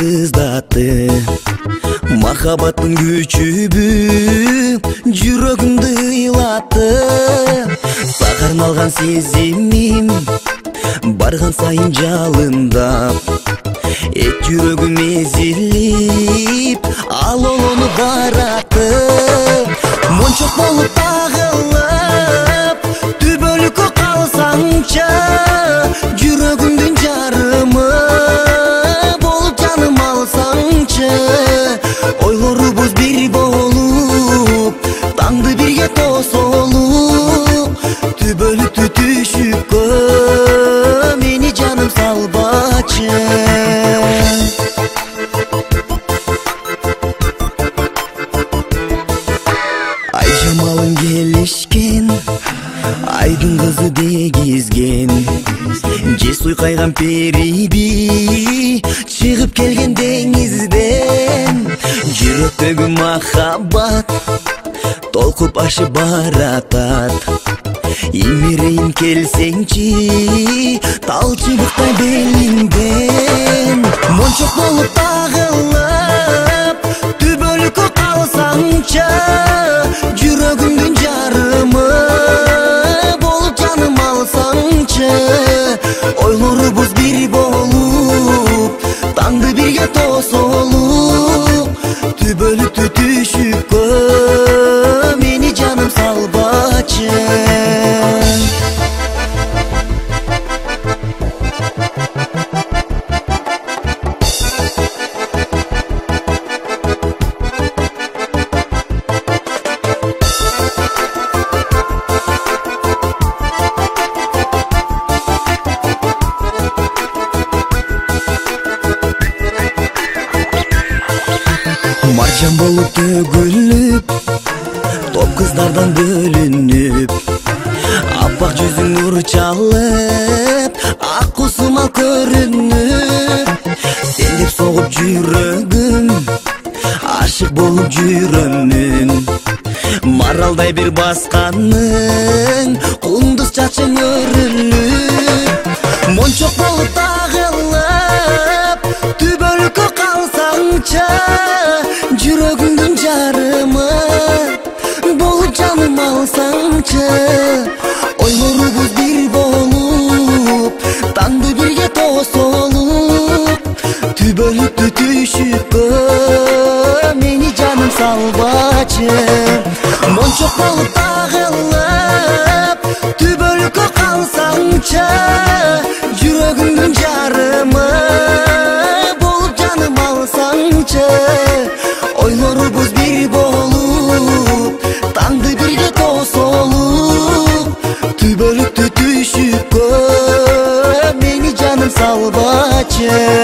сыздатты. Махаббаттың күчүбү жүрөгүмдү ыйлатты. Сага арналган сезимим барган сайын жалындап, эт жүрөгүм эзилип, ал олону баратты. Мончок болуп тагылып, түбөлүккө калсаңчы, жүрөгүмдүн жарымы болуп жаным алсаңчы. Ойлорубуз бир болуп, таңды бирге тосолуп, түбөлүктү түшүккө мени жаным салбачы. Ай жамалың келишкен, айдын кызы дегизген, же суйкайган периби чыгып келген деңизден. Жүрөктөгү махаббат толкуп ашып баратат. Имирейин келсеңчи, тал чыбыктай белиңден. Мончок болуп тагылып, түбөлүккө калсаңчы, жүрөгүмдүн жарымы болуп жаным алсаңчы. Ойлорубуз бир болуп, таңды бирге тосолуп, түбөлүктү түшүккө мени жаным салбачы. Маржан болуп төгүлүп, топ кыздардан бөлүнүп, аппак жүзүң нур чалып, ак кусумал көрүнүп. Сен деп согуп жүрөгүм, ашык болуп жүрөмүн. Маралдай бир басканың, кундуз чачың өрүлүп. Мончок болуп тагылып, түбөлүккө калсаңчы, жүрөгүмдүн жарымы болуп жаным алсаңчы. Ойлорубуз бир болуп, таңды бирге тосолуп, түбөлүктү түшүккө мени жаным салбачы. Мончок болуп тагылып, түбөлүккө калсаңчы, жүрөгүмдүн жарымы болуп жаным алсаңчы. Ойлорубуз бир болуп, таңды бирге тосолуп, түбөлүктү түшүккө мени жаным салбачы.